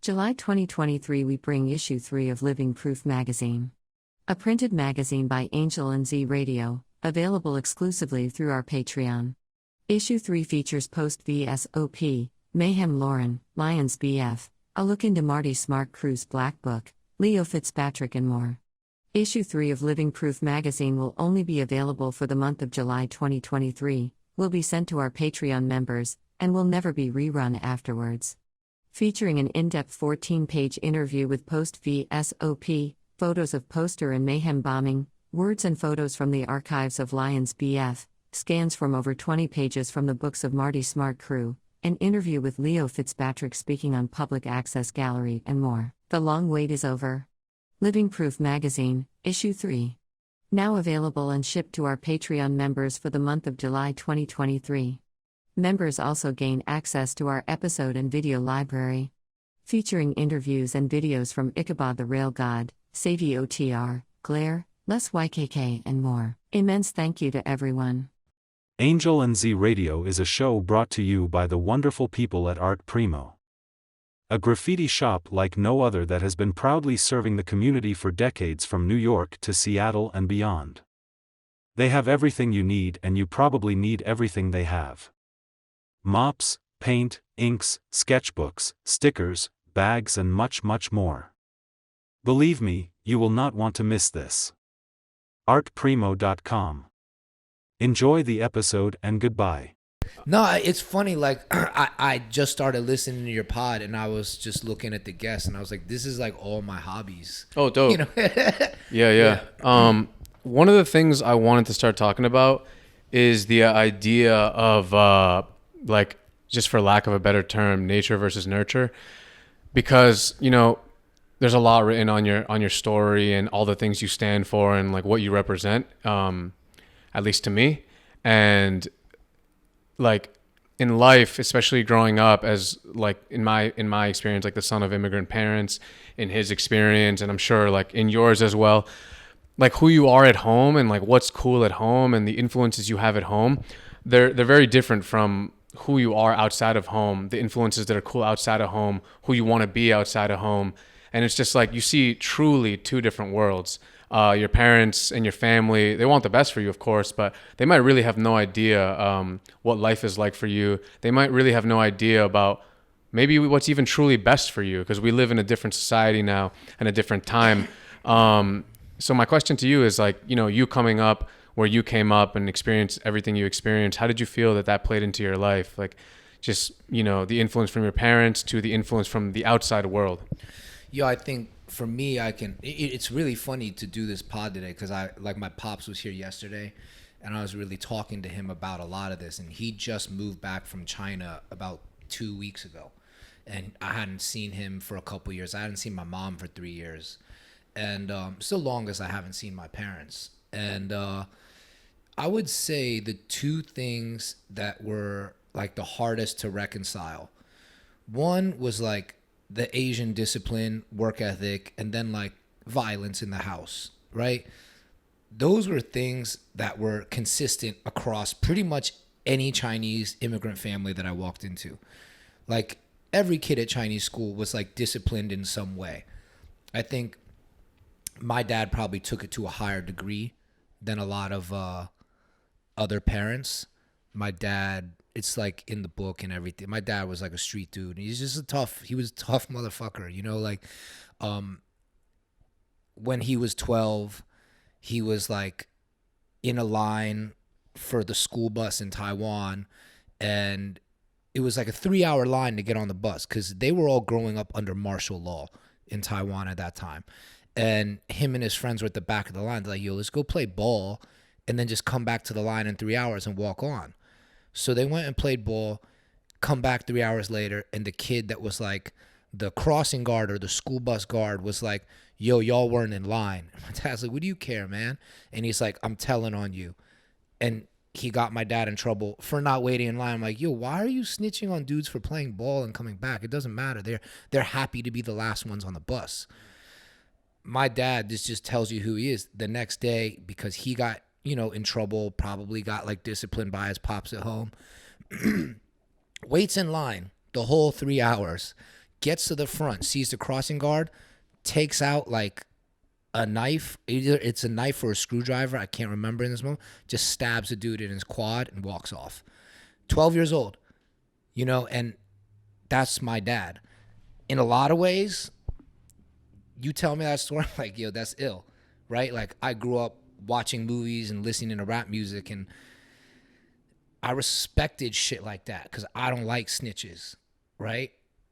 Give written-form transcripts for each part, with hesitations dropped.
July 2023 we bring issue 3 of Living Proof magazine. A printed magazine by Angel and Z Radio, available exclusively through our Patreon. Issue 3 features post VSOP, Mayhem Lauren, Lions BF, a look into Marty Smart Crew's Black Book, Leo Fitzpatrick and more. Issue 3 of Living Proof magazine will only be available for the month of July 2023, will be sent to our Patreon members, and will never be rerun afterwards. Featuring an in-depth 14-page interview with post VSOP, photos of poster and mayhem bombing, words and photos from the archives of Lions BF, scans from over 20 pages from the books of Marty Smart Crew, an interview with Leo Fitzpatrick speaking on Public Access Gallery, and more. The long wait is over. Living Proof magazine, issue 3. Now available and shipped to our Patreon members for the month of July 2023. Members also gain access to our episode and video library, featuring interviews and videos from Ichabod the Rail God, Savvy OTR, Glare, Les YKK, and more. Immense thank you to everyone. Angel and Z Radio is a show brought to you by the wonderful people at Art Primo. A graffiti shop like no other that has been proudly serving the community for decades from New York to Seattle and beyond. They have everything you need, and you probably need everything they have. Mops, paint, inks, sketchbooks, stickers, bags, and much, much more. Believe me, you will not want to miss this. artprimo.com. Enjoy the episode and goodbye. No, it's funny, like, I just started listening to your pod, and I was just looking at the guests, and I was like, this is like all my hobbies. Oh, dope. You know? Yeah. One of the things I wanted to start talking about is the idea of, like, just for lack of a better term, nature versus nurture. Because, you know, there's a lot written on your story and all the things you stand for and, like, what you represent, at least to me. And like in life, especially growing up as like in my experience, like the son of immigrant parents, in his experience, and I'm sure like in yours as well, like who you are at home and like what's cool at home and the influences you have at home, they're very different from who you are outside of home, the influences that are cool outside of home, who you want to be outside of home. And it's just like you see truly two different worlds. Your parents and your family, they want the best for you, of course, but they might really have no idea what life is like for you. They might really have no idea about maybe what's even truly best for you, because we live in a different society now and a different time. So my question to you is, like, you know, you coming up where you came up and experienced everything you experienced, how did you feel that played into your life? Like, just, you know, the influence from your parents to the influence from the outside world. Yeah, I think for me, it's really funny to do this pod today because my pops was here yesterday, and I was really talking to him about a lot of this, and he just moved back from China about 2 weeks ago, and I hadn't seen him for a couple years. I hadn't seen my mom for 3 years, and it's the longest I haven't seen my parents. And I would say the two things that were like the hardest to reconcile, one was like the Asian discipline, work ethic, and then like violence in the house, right? Those were things that were consistent across pretty much any Chinese immigrant family that I walked into. Like every kid at Chinese school was like disciplined in some way. I think my dad probably took it to a higher degree than a lot of other parents. My dad, it's like in the book and everything. My dad was like a street dude. He was a tough motherfucker, you know, like when he was 12, he was like in a line for the school bus in Taiwan, and it was like a 3-hour line to get on the bus because they were all growing up under martial law in Taiwan at that time. And him and his friends were at the back of the line. They're like, yo, let's go play ball and then just come back to the line in 3 hours and walk on. So they went and played ball, come back 3 hours later, and the kid that was like the crossing guard or the school bus guard was like, yo, y'all weren't in line. My dad's like, what do you care, man? And he's like, I'm telling on you. And he got my dad in trouble for not waiting in line. I'm like, yo, why are you snitching on dudes for playing ball and coming back? It doesn't matter. They're happy to be the last ones on the bus. My dad, this just tells you who he is. The next day, because he got, you know, in trouble, probably got like disciplined by his pops at home, waits in line the whole 3 hours, gets to the front, sees the crossing guard, takes out like a knife. Either it's a knife or a screwdriver. I can't remember in this moment. Just stabs a dude in his quad and walks off. 12 years old, you know, and that's my dad. In a lot of ways, you tell me that story, I'm like, yo, that's ill, right? Like, I grew up watching movies and listening to rap music, and I respected shit like that because I don't like snitches, right?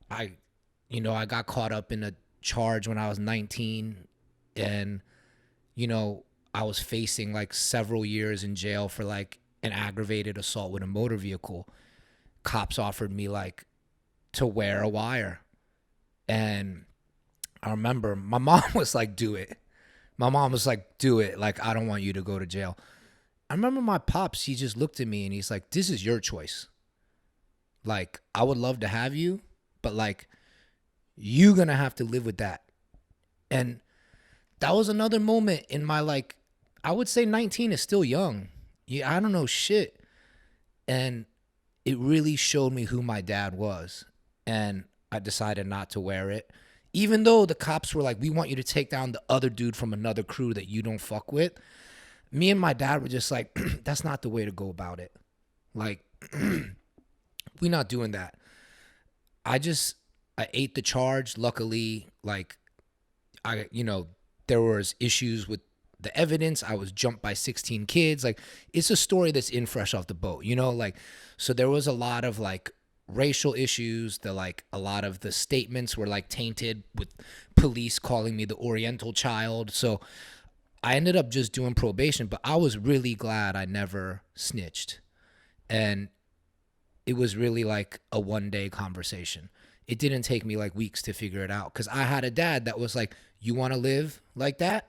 I got caught up in a charge when I was 19, and, you know, I was facing like several years in jail for like an aggravated assault with a motor vehicle. Cops offered me like to wear a wire. And I remember my mom was like, do it. My mom was like, do it. Like, I don't want you to go to jail. I remember my pops, he just looked at me and he's like, this is your choice. Like, I would love to have you, but like, you're going to have to live with that. And that was another moment in my, like, I would say 19 is still young. Yeah, I don't know shit. And it really showed me who my dad was. And I decided not to wear it. Even though the cops were like, we want you to take down the other dude from another crew that you don't fuck with. Me and my dad were just like, that's not the way to go about it. Like, we're not doing that. I ate the charge. Luckily, like, there was issues with the evidence. I was jumped by 16 kids. Like, it's a story that's in fresh off the boat, you know? Like, so there was a lot of like racial issues. Like a lot of the statements were like tainted with police calling me the Oriental child. So I ended up just doing probation, but I was really glad I never snitched. And it was really like a one-day conversation. It didn't take me like weeks to figure it out because I had a dad that was like, you want to live like that?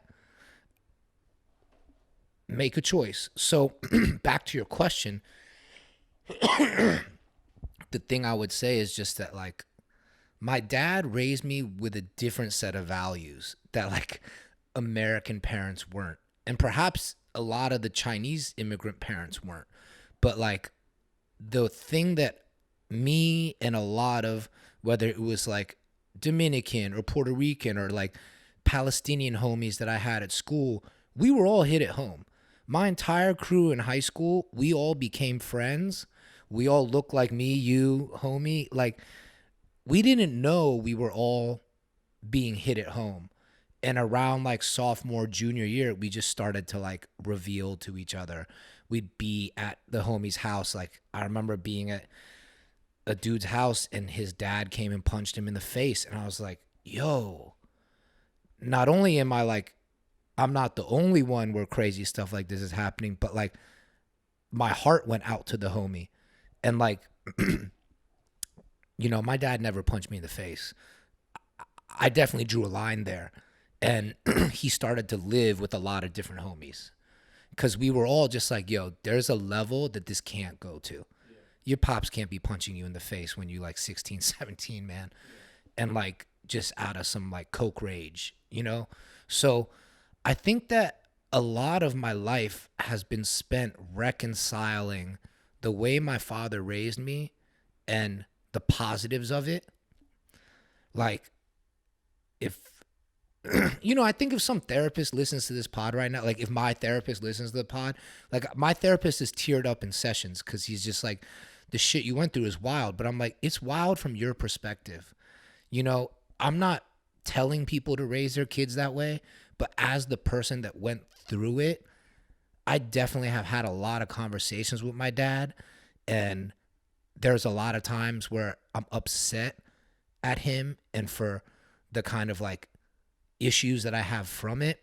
Make a choice. So back to your question, the thing I would say is just that, like, my dad raised me with a different set of values that like American parents weren't. And perhaps a lot of the Chinese immigrant parents weren't. But like the thing that me and a lot of, whether it was like Dominican or Puerto Rican or like Palestinian homies that I had at school, we were all hit at home. My entire crew in high school, we all became friends. We all looked like me, you, homie. Like, we didn't know we were all being hit at home. And around like sophomore, junior year, we just started to like reveal to each other. We'd be at the homie's house. Like, I remember being at a dude's house and his dad came and punched him in the face. And I was like, yo, not only am I like, I'm not the only one where crazy stuff like this is happening, but like my heart went out to the homie. And like, you know, my dad never punched me in the face. I definitely drew a line there. And he started to live with a lot of different homies because we were all just like, yo, there's a level that this can't go to. Yeah. Your pops can't be punching you in the face when you're like 16, 17, man. Yeah. And like just out of some like coke rage, you know? So I think that a lot of my life has been spent reconciling the way my father raised me and the positives of it. Like, if, you know, I think if some therapist listens to this pod right now, like if my therapist listens to the pod, like my therapist is teared up in sessions because he's just like, the shit you went through is wild. But I'm like, it's wild from your perspective. You know, I'm not telling people to raise their kids that way, but as the person that went through it, I definitely have had a lot of conversations with my dad. And there's a lot of times where I'm upset at him and for the kind of like issues that I have from it.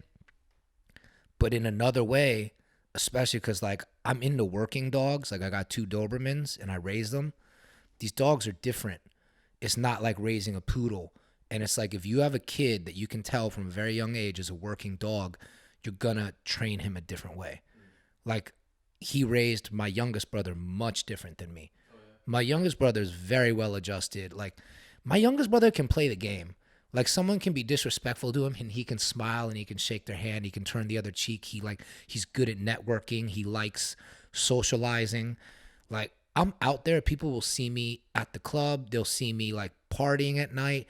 But in another way, especially because like I'm into working dogs, like I got 2 Dobermans and I raise them. These dogs are different. It's not like raising a poodle. And it's like if you have a kid that you can tell from a very young age is a working dog, you're gonna train him a different way. Like he raised my youngest brother much different than me. Oh, yeah. My youngest brother is very well adjusted. Like my youngest brother can play the game. Like someone can be disrespectful to him and he can smile and he can shake their hand. He can turn the other cheek. He's good at networking. He likes socializing. Like I'm out there. People will see me at the club. They'll see me like partying at night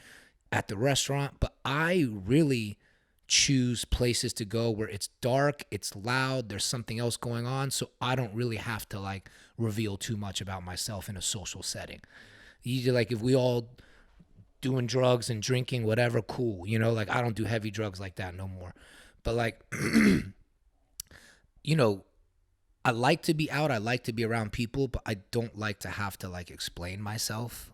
at the restaurant, but I really choose places to go where it's dark, it's loud, there's something else going on, so I don't really have to like reveal too much about myself in a social setting. Either like if we all doing drugs and drinking, whatever, cool. You know, like I don't do heavy drugs like that no more. But like, you know, I like to be out. I like to be around people, but I don't like to have to like explain myself.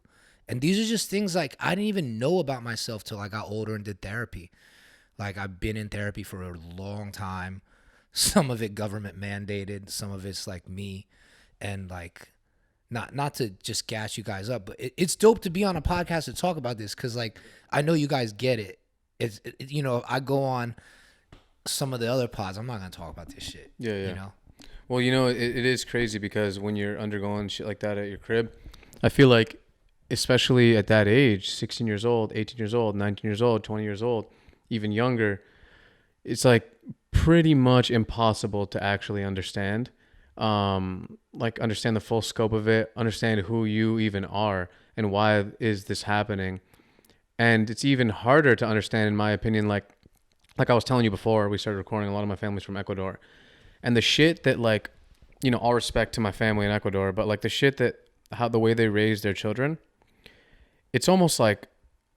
And these are just things like I didn't even know about myself till I got older and did therapy. Like I've been in therapy for a long time. Some of it government mandated, some of it's like me. And like, not to just gas you guys up, but it's dope to be on a podcast to talk about this because like I know you guys get it. It's you know, I go on some of the other pods, I'm not gonna talk about this shit. Yeah. You know. Well, you know, it is crazy because when you're undergoing shit like that at your crib, I feel like, especially at that age, 16 years old, 18 years old, 19 years old, 20 years old, even younger, it's like pretty much impossible to actually understand. Like understand the full scope of it, understand who you even are and why is this happening. And it's even harder to understand, in my opinion, like I was telling you before we started recording, a lot of my family's from Ecuador. And the shit that, like, you know, all respect to my family in Ecuador, but like the shit that, how the way they raise their children, it's almost like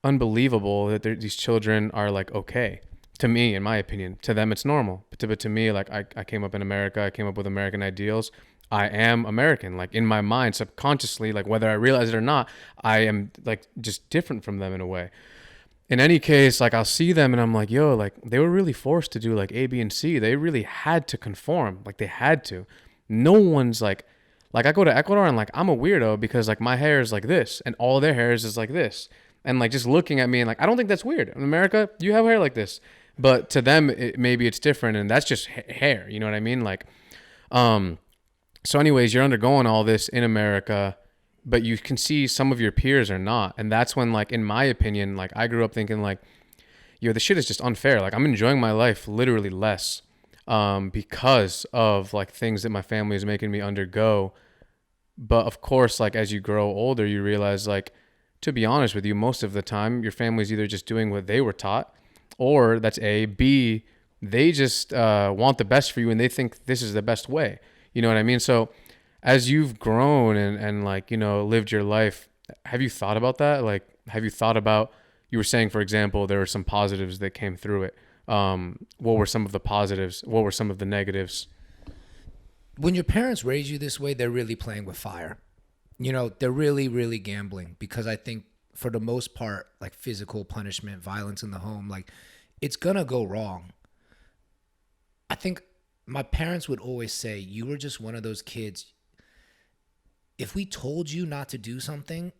unbelievable that these children are like, okay, to me, in my opinion. To them, it's normal. But to me, like, I came up in America. I came up with American ideals. I am American. Like, in my mind, subconsciously, like, whether I realize it or not, I am, like, just different from them in a way. In any case, like, I'll see them and I'm like, yo, like, they were really forced to do, like, A, B, and C. They really had to conform. Like, they had to. No one's, like, I go to Ecuador and, like, I'm a weirdo because, like, my hair is like this and all their hair is like this. And, like, just looking at me and, like, I don't think that's weird. In America, you have hair like this. But to them, maybe it's different, and that's just hair. You know what I mean? Like, so anyways, you're undergoing all this in America, but you can see some of your peers are not. And that's when, like, in my opinion, like, I grew up thinking, like, yo, this shit is just unfair. Like, I'm enjoying my life literally less because of, like, things that my family is making me undergo. But, of course, like, as you grow older, you realize, like, to be honest with you, most of the time, your family's either just doing what they were taught, or that's A. B, they just want the best for you and they think this is the best way. You know what I mean? So as you've grown and like, you know, lived your life, have you thought about that? Like, have you thought about, you were saying, for example, there were some positives that came through it. What were some of the positives? What were some of the negatives? When your parents raise you this way, they're really playing with fire. You know, they're really, really gambling because I think for the most part, like physical punishment, violence in the home, like it's gonna go wrong. I think my parents would always say, you were just one of those kids. If we told you not to do something,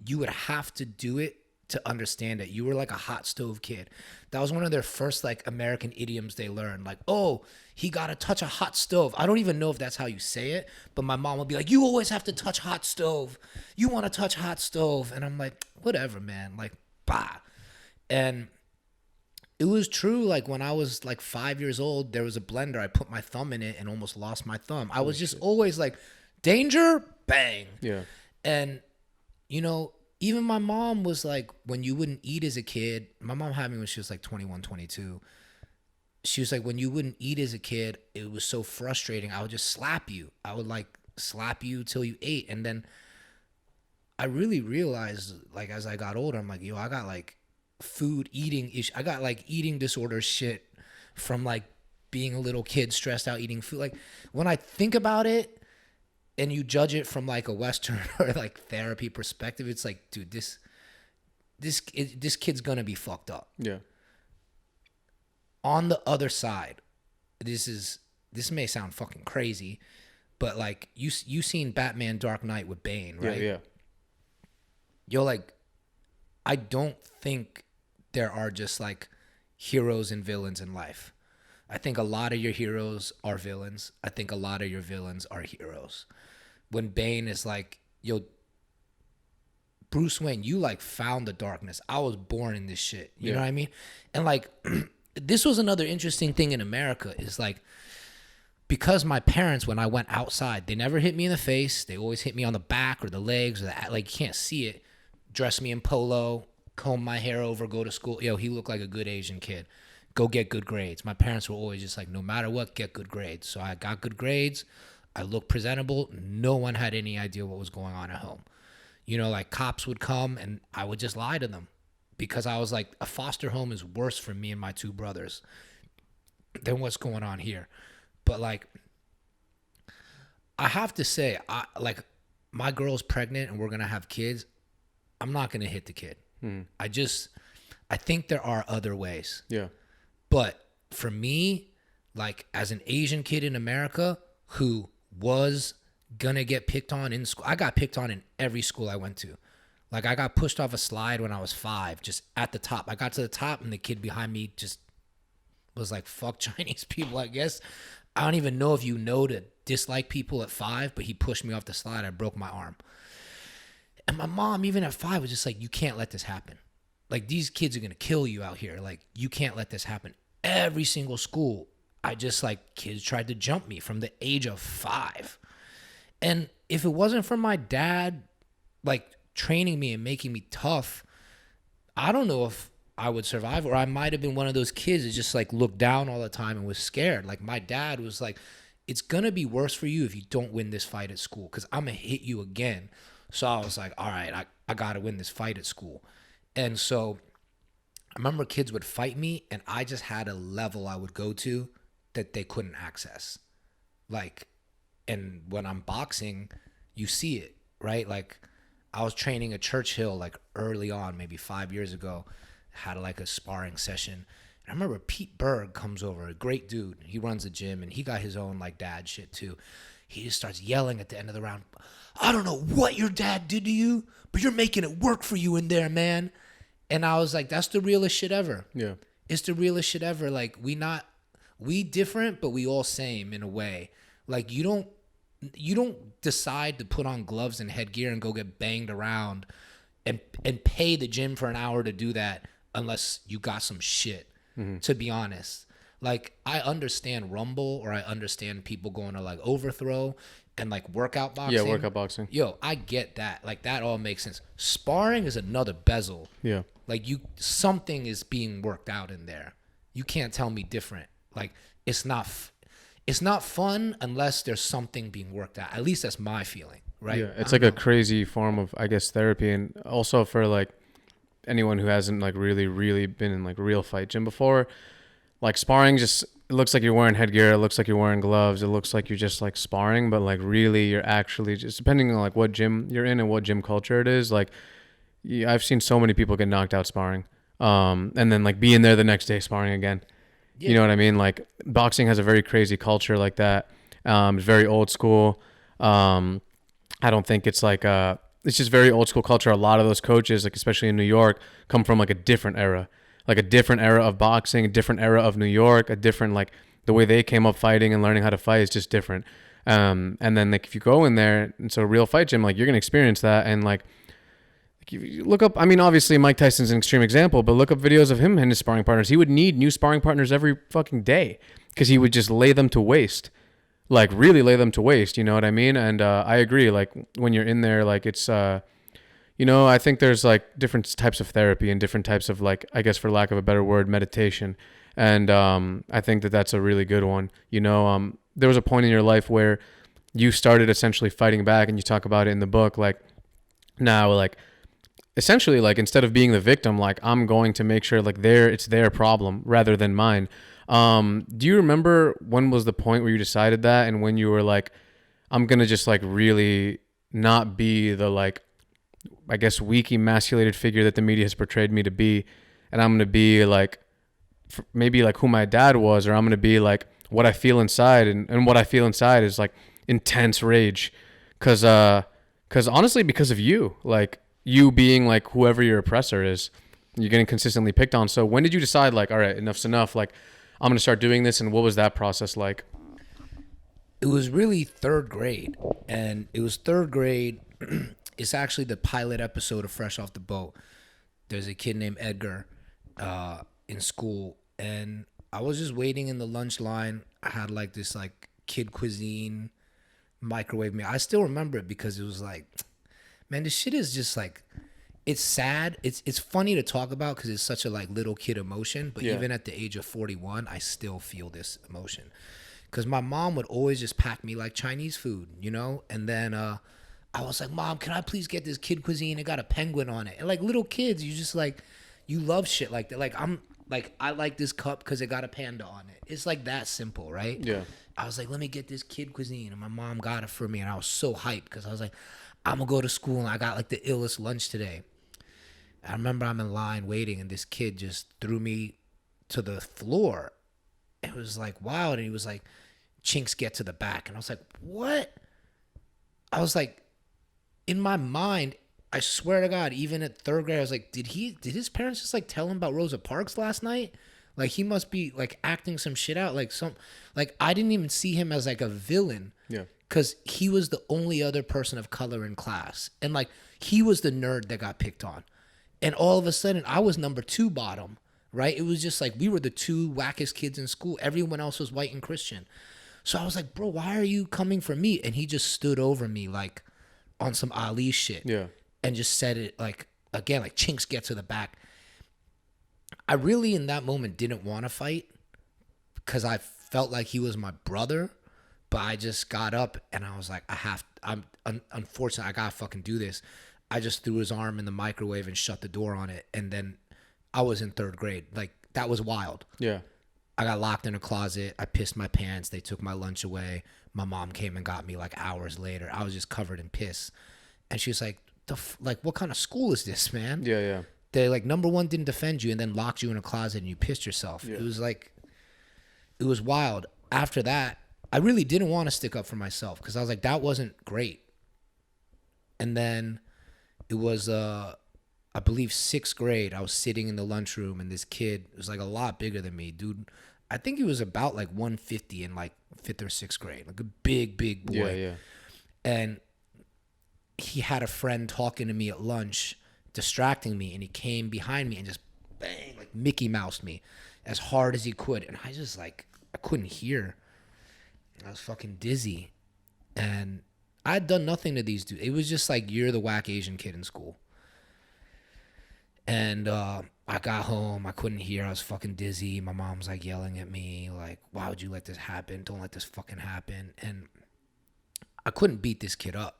you would have to do it to understand it. You were like a hot stove kid. That was one of their first like American idioms they learned. Like, oh, he got to touch a hot stove. I don't even know if that's how you say it, but my mom would be like, you always have to touch hot stove. You want to touch hot stove. And I'm like, whatever, man. Like, bah. And it was true. Like when I was like 5 years old, there was a blender. I put my thumb in it and almost lost my thumb. I was just always like, danger, bang. Yeah. And, you know, even my mom was like, when you wouldn't eat as a kid, my mom had me when she was like 21, 22. She was like, when you wouldn't eat as a kid, it was so frustrating. I would just slap you. I would like slap you till you ate. And then I really realized, like, as I got older, I'm like, yo, I got like food eating issue. I got like eating disorder shit from like being a little kid stressed out eating food. Like when I think about it, and you judge it from like a Western or like therapy perspective, it's like, dude, this kid's gonna be fucked up. Yeah. On the other side, this may sound fucking crazy, but like you seen Batman Dark Knight with Bane, right? Yeah. You're like, I don't think there are just like heroes and villains in life. I think a lot of your heroes are villains. I think a lot of your villains are heroes. When Bane is like, yo, Bruce Wayne, you like found the darkness. I was born in this shit. You know what I mean? And like, this was another interesting thing in America is like, because my parents, when I went outside, they never hit me in the face. They always hit me on the back or the legs or the, like, you can't see it. dress me in polo, comb my hair over, go to school. Yo, he looked like a good Asian kid. Go get good grades. My parents were always just like, no matter what, get good grades. So I got good grades. I looked presentable. No one had any idea what was going on at home. You know, like cops would come and I would just lie to them because I was like, a foster home is worse for me and my two brothers than what's going on here. But like, I have to say, my girl's pregnant and we're going to have kids. I'm not going to hit the kid. I think there are other ways. Yeah. But for me, like as an Asian kid in America who was gonna get picked on in school, I got picked on in every school I went to. Like I got pushed off a slide when I was 5, just at the top. I got to the top and the kid behind me just was like, fuck Chinese people, I guess. I don't even know if you know to dislike people at 5, but he pushed me off the slide. I broke my arm. And my mom, even at 5, was just like, you can't let this happen. Like, these kids are going to kill you out here. Like, you can't let this happen. Every single school, I just, like, kids tried to jump me from the age of 5. And if it wasn't for my dad, like, training me and making me tough, I don't know if I would survive, or I might have been one of those kids that just, like, looked down all the time and was scared. Like, my dad was like, it's going to be worse for you if you don't win this fight at school because I'm going to hit you again. So I was like, all right, I got to win this fight at school. And so I remember kids would fight me and I just had a level I would go to that they couldn't access. Like, and when I'm boxing, you see it, right? Like I was training at Churchill like early on, maybe 5 years ago, had like a sparring session. And I remember Pete Berg comes over, a great dude. He runs a gym and he got his own like dad shit too. He just starts yelling at the end of the round, I don't know what your dad did to you, but you're making it work for you in there, man. And I was like, that's the realest shit ever. Yeah. It's the realest shit ever. Like, we different, but we all same in a way. Like, you don't decide to put on gloves and headgear and go get banged around and pay the gym for an hour to do that unless you got some shit, to be honest. Like, I understand Rumble or I understand people going to, like, Overthrow and, like, workout boxing. Yeah, workout boxing. Yo, I get that. Like, that all makes sense. Sparring is another bezel. Yeah. Like, something is being worked out in there. You can't tell me different. Like, it's not fun unless there's something being worked out. At least that's my feeling, right? Yeah, it's like a crazy form of, I guess, therapy. And also for, like, anyone who hasn't, like, really been in, like, real fight gym before, like, sparring just, it looks like you're wearing headgear. It looks like you're wearing gloves. It looks like you're just, like, sparring. But, like, really, you're actually just, depending on, like, what gym you're in and what gym culture it is, like, I've seen so many people get knocked out sparring, and then like be in there the next day sparring again. Yeah. You know what I mean? Like boxing has a very crazy culture like that. It's very old school. I don't think it's like it's just very old school culture. A lot of those coaches, like especially in New York, come from like a different era of boxing, a different era of New York, a different like the way they came up fighting and learning how to fight is just different. And then like if you go in there, and so a real fight gym, like you're gonna experience that and like. You look up, I mean, obviously Mike Tyson's an extreme example, but look up videos of him and his sparring partners. He would need new sparring partners every fucking day because he would just lay them to waste, like really lay them to waste. You know what I mean? And I agree. Like when you're in there, like it's, you know, I think there's like different types of therapy and different types of like, I guess for lack of a better word, meditation. And I think that that's a really good one. You know, there was a point in your life where you started essentially fighting back, and you talk about it in the book. Like now, like, essentially, like, instead of being the victim, like, I'm going to make sure, like, it's their problem rather than mine. Do you remember when was the point where you decided that, and when you were like, I'm going to just, like, really not be the, like, I guess, weak, emasculated figure that the media has portrayed me to be, and I'm going to be, like, maybe, like, who my dad was, or I'm going to be, like, what I feel inside, and what I feel inside is, like, intense rage, because honestly, because of you, like, you being like whoever your oppressor is, you're getting consistently picked on. So when did you decide like, all right, enough's enough. Like I'm going to start doing this. And what was that process like? It was really third grade, and it was third grade. It's actually the pilot episode of Fresh Off the Boat. There's a kid named Edgar in school, and I was just waiting in the lunch line. I had like this like kid cuisine microwave meal. I still remember it because it was like, man, this shit is just like, it's sad. It's funny to talk about because it's such a like little kid emotion. But Yeah. even at the age of 41, I still feel this emotion. Because my mom would always just pack me like Chinese food, you know? And then I was like, Mom, can I please get this kid cuisine? It got a penguin on it. And like little kids, you just like, you love shit like that. I like this cup because it got a panda on it. It's like that simple, right? Yeah. I was like, let me get this kid cuisine. And my mom got it for me. And I was so hyped because I was like, I'm going to go to school and I got like the illest lunch today. I remember I'm in line waiting and this kid just threw me to the floor. It was like wild. And he was like, chinks get to the back. And I was like, what? I was like, in my mind, I swear to God, even at third grade, I was like, did his parents just like tell him about Rosa Parks last night? Like he must be like acting some shit out. Like I didn't even see him as like a villain. Yeah. Cause he was the only other person of color in class. And like he was the nerd that got picked on. And all of a sudden I was number 2 bottom, right? It was just like we were the 2 wackest kids in school. Everyone else was white and Christian. So I was like, bro, why are you coming for me? And he just stood over me like on some Ali shit. Yeah. And just said it like, again, like chinks get to the back. I really in that moment didn't want to fight because I felt like he was my brother. But I just got up and I was like, unfortunately, I gotta fucking do this. I just threw his arm in the microwave and shut the door on it. And then I was in third grade. Like, that was wild. Yeah. I got locked in a closet. I pissed my pants. They took my lunch away. My mom came and got me like hours later. I was just covered in piss. And she was like, what kind of school is this, man? Yeah. Yeah. They like, number one, didn't defend you and then locked you in a closet and you pissed yourself. Yeah. It was like, it was wild. After that, I really didn't want to stick up for myself because I was like, that wasn't great. And then it was, I believe 6th grade. I was sitting in the lunchroom and this kid was like a lot bigger than me, dude. I think he was about like 150 in like 5th or 6th grade, like a big boy. Yeah. Yeah. And he had a friend talking to me at lunch, distracting me, and he came behind me and just bang, like Mickey Moused me as hard as he could. And I just like, I couldn't hear. I was fucking dizzy. And I had done nothing to these dudes. It was just like, you're the whack Asian kid in school. And I got home. I couldn't hear. I was fucking dizzy. My mom's like yelling at me, like, why would you let this happen? Don't let this fucking happen. And I couldn't beat this kid up.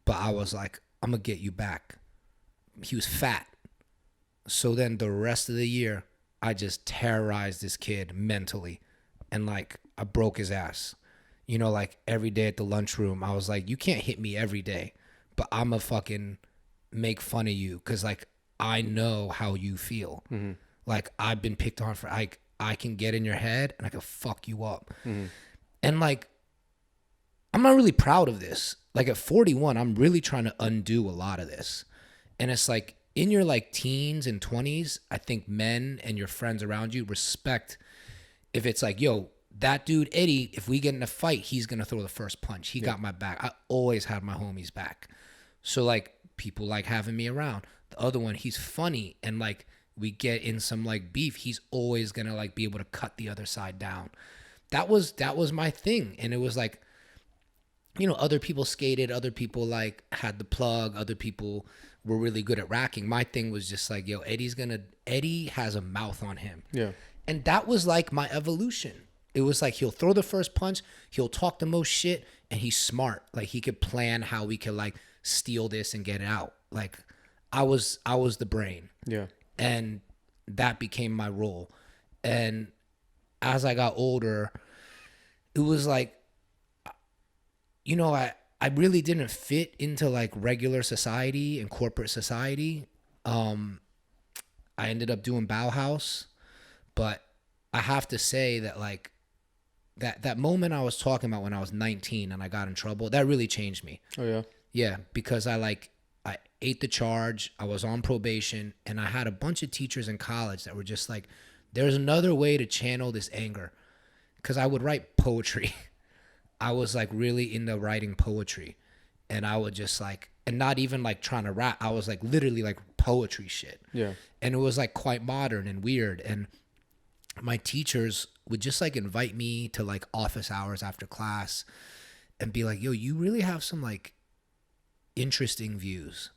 But I was like, I'm going to get you back. He was fat. So then the rest of the year, I just terrorized this kid mentally. And like, I broke his ass. You know, like every day at the lunchroom, I was like, you can't hit me every day, but I'm going to fucking make fun of you because like, I know how you feel. Mm-hmm. Like, I've been picked on for, like, I can get in your head and I can fuck you up. Mm-hmm. And like, I'm not really proud of this. Like at 41, I'm really trying to undo a lot of this. And it's like in your like teens and 20s, I think men and your friends around you respect if it's like, yo, that dude, Eddie, if we get in a fight, he's going to throw the first punch. He got my back. I always have my homies back. So like people like having me around. The other one, he's funny. And like we get in some like beef, he's always going to like be able to cut the other side down. That was my thing. And it was like, you know, other people skated, other people like had the plug, other people were really good at racking. My thing was just like, yo, Eddie has a mouth on him. Yeah. And that was like my evolution. It was like he'll throw the first punch, he'll talk the most shit, and he's smart. Like he could plan how we could like steal this and get it out. Like I was the brain. Yeah. And that became my role. And as I got older, it was like, you know, I really didn't fit into like regular society and corporate society. I ended up doing Bauhaus, but I have to say that like that moment I was talking about when I was 19 and I got in trouble, that really changed me. Oh yeah. Yeah, because I ate the charge, I was on probation, and I had a bunch of teachers in college that were just like, there's another way to channel this anger. Because I would write poetry. I was like really into writing poetry, and I would just like, and not even like trying to rap. I was like literally like poetry shit. Yeah. And it was like quite modern and weird. And my teachers would just like invite me to like office hours after class and be like, yo, you really have some like interesting views.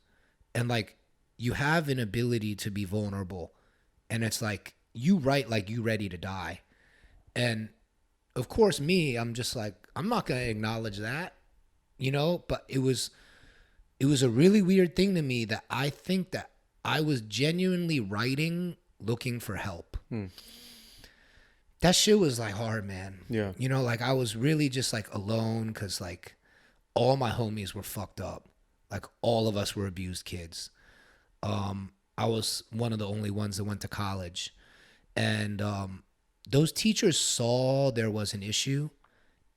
And like, you have an ability to be vulnerable, and it's like you write like you ready to die. And of course, me, I'm just like, I'm not gonna acknowledge that, you know. But it was a really weird thing to me that I think that I was genuinely writing looking for help. That shit was like hard, man. Yeah. You know, like I was really just like alone because like all my homies were fucked up. Like all of us were abused kids. I was one of the only ones that went to college. And those teachers saw there was an issue.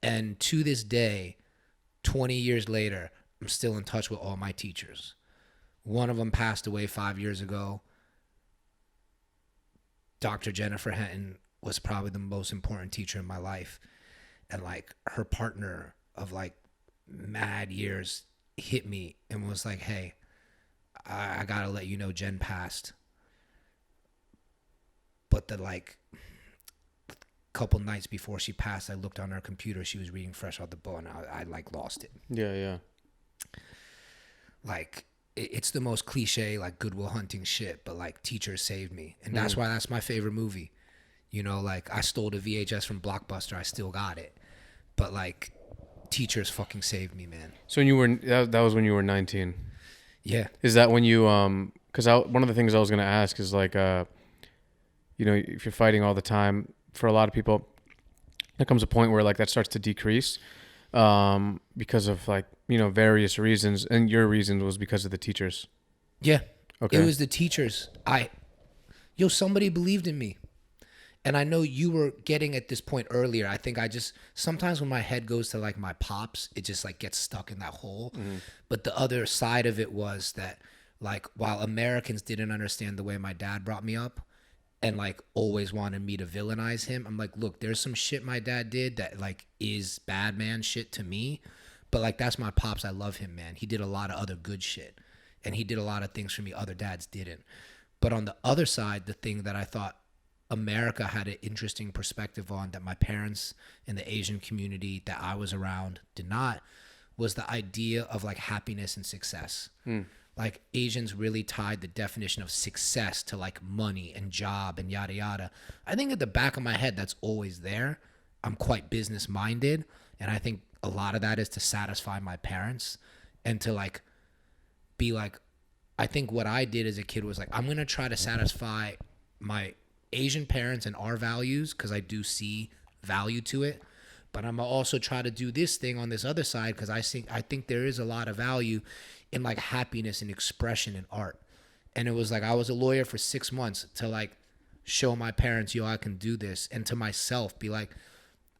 And to this day, 20 years later, I'm still in touch with all my teachers. One of them passed away 5 years ago. Dr. Jennifer Henton was probably the most important teacher in my life. And like her partner of like mad years hit me and was like, hey, I gotta let you know Jen passed. But the like couple nights before she passed, I looked on her computer. She was reading Fresh Out the Boat, and I like lost it. Yeah. Like it's the most cliche like Goodwill Hunting shit, but like teachers saved me, and that's why that's my favorite movie. You know, like I stole the VHS from Blockbuster. I still got it, but like teachers fucking saved me, man. So when you were that was when you were 19. Yeah. Is that when you because one of the things I was gonna ask is like you know, if you're fighting all the time, for a lot of people, there comes a point where like that starts to decrease because of like, you know, various reasons, and your reason was because of the teachers. Yeah. Okay. It was the teachers. Somebody believed in me. And I know you were getting at this point earlier. I think sometimes when my head goes to like my pops, it just like gets stuck in that hole. But the other side of it was that like, while Americans didn't understand the way my dad brought me up and like always wanted me to villainize him, I'm like, look, there's some shit my dad did that like is bad man shit to me. But like, that's my pops. I love him, man. He did a lot of other good shit. And he did a lot of things for me other dads didn't. But on the other side, the thing that I thought America had an interesting perspective on that my parents in the Asian community that I was around did not, was the idea of like happiness and success. Like Asians really tied the definition of success to like money and job and yada yada. I think at the back of my head that's always there. I'm quite business minded, and I think a lot of that is to satisfy my parents and to like be like, I think what I did as a kid was like, I'm gonna try to satisfy my Asian parents and our values because I do see value to it, but I'm also try to do this thing on this other side because I think there is a lot of value in like happiness and expression in art. And it was like I was a lawyer for 6 months to like show my parents, yo, I can do this, and to myself be like,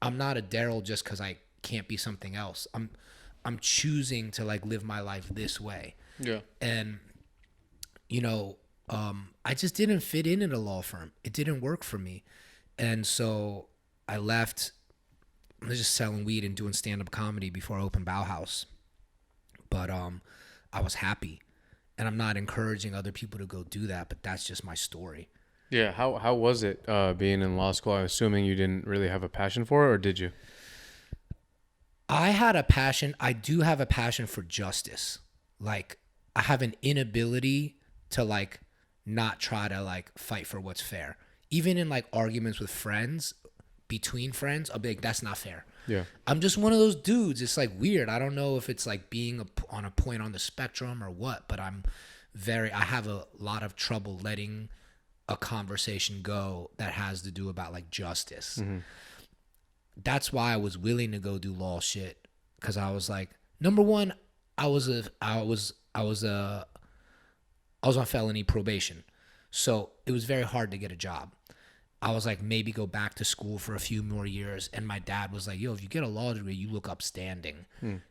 I'm not a Daryl just because I can't be something else. I'm choosing to like live my life this way. Yeah. And you know, I just didn't fit in at a law firm. It didn't work for me. And so I left. I was just selling weed and doing stand-up comedy before I opened Bauhaus. But I was happy. And I'm not encouraging other people to go do that, but that's just my story. Yeah. How was it being in law school? I'm assuming you didn't really have a passion for it, or did you? I had a passion. I do have a passion for justice. Like, I have an inability to like not try to like fight for what's fair. Even in like arguments with friends, between friends, I'll be like, that's not fair. Yeah. I'm just one of those dudes. It's like weird. I don't know if it's like being on a point on the spectrum or what, but I have a lot of trouble letting a conversation go that has to do about like justice. That's why I was willing to go do law shit. Cause I was like, number one, I was on felony probation. So it was very hard to get a job. I was like, maybe go back to school for a few more years. And my dad was like, yo, if you get a law degree, you look upstanding.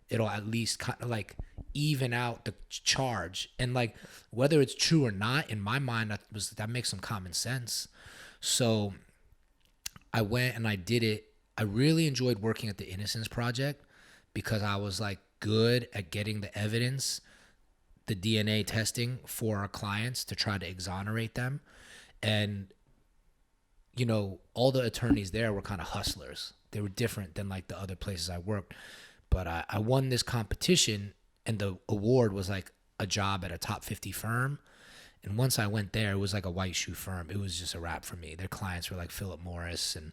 It'll at least kind of like even out the charge. And like, whether it's true or not, in my mind, that makes some common sense. So I went and I did it. I really enjoyed working at the Innocence Project because I was like good at getting the evidence, the DNA testing for our clients to try to exonerate them. And, you know, all the attorneys there were kind of hustlers. They were different than like the other places I worked. But I won this competition, and the award was like a job at a top 50 firm. And once I went there, it was like a white shoe firm. It was just a wrap for me. Their clients were like Philip Morris and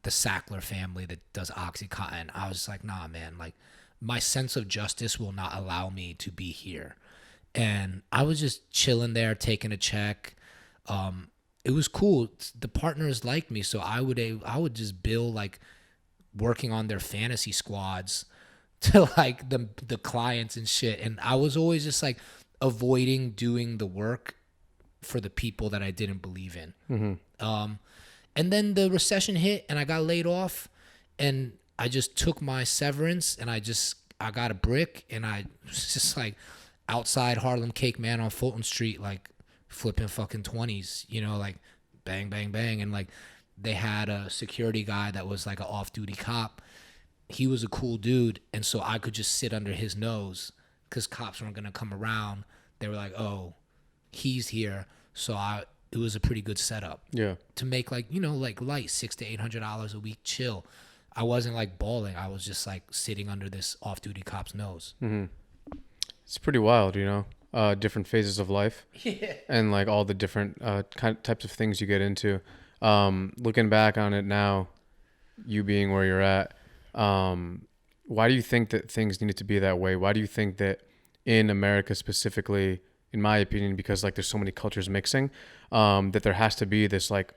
the Sackler family that does OxyContin. I was like, nah, man, like my sense of justice will not allow me to be here. And I was just chilling there, taking a check. It was cool. The partners liked me, so I would just bill like working on their fantasy squads to like the clients and shit. And I was always just like avoiding doing the work for the people that I didn't believe in. Mm-hmm. And then the recession hit and I got laid off, and I just took my severance and I got a brick, and I was just like outside Harlem Cake Man on Fulton Street, like flipping fucking 20s, you know, like bang, bang, bang. And like they had a security guy that was like an off-duty cop. He was a cool dude. And so I could just sit under his nose because cops weren't going to come around. They were like, oh, he's here. So it was a pretty good setup. Yeah. To make like, you know, like light $600 to $800 a week, chill. I wasn't like balling. I was just like sitting under this off-duty cop's nose. Mm-hmm. It's pretty wild, you know, different phases of life. Yeah. And like all the different types of things you get into. Looking back on it now, you being where you're at, why do you think that things needed to be that way? Why do you think that in America specifically, in my opinion, because like there's so many cultures mixing, that there has to be this like,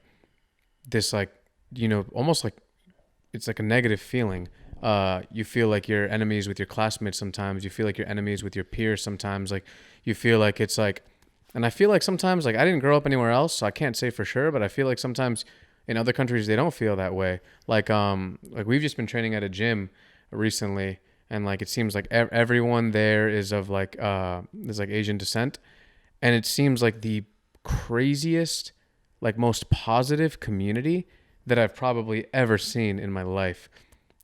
you know, almost like it's like a negative feeling. You feel like you're enemies with your classmates sometimes. You feel like you're enemies with your peers sometimes. Like you feel like it's like, and I feel like sometimes like I didn't grow up anywhere else, so I can't say for sure, but I feel like sometimes in other countries they don't feel that way. Like we've just been training at a gym recently, and like it seems like everyone there is of like is like Asian descent, and it seems like the craziest, like most positive community that I've probably ever seen in my life.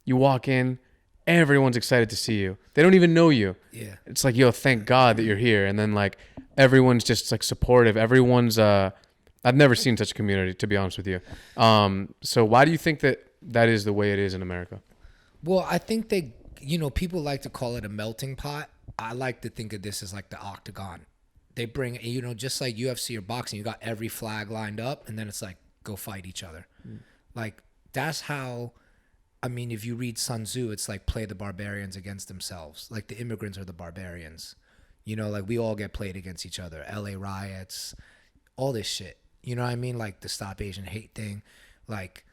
You walk in, everyone's excited to see you. They don't even know you. Yeah. It's like, yo, thank God that you're here. And then like everyone's just like supportive. Everyone's I've never seen such a community, to be honest with you. So why do you think that is the way it is in America? Well, I think people like to call it a melting pot. I like to think of this as like the octagon. They bring, just like UFC or boxing, you got every flag lined up, and then it's like, go fight each other. Like, that's how, if you read Sun Tzu, it's like play the barbarians against themselves. Like the immigrants are the barbarians. Like we all get played against each other. LA riots, all this shit. You know what I mean? Like the Stop Asian Hate thing. Like,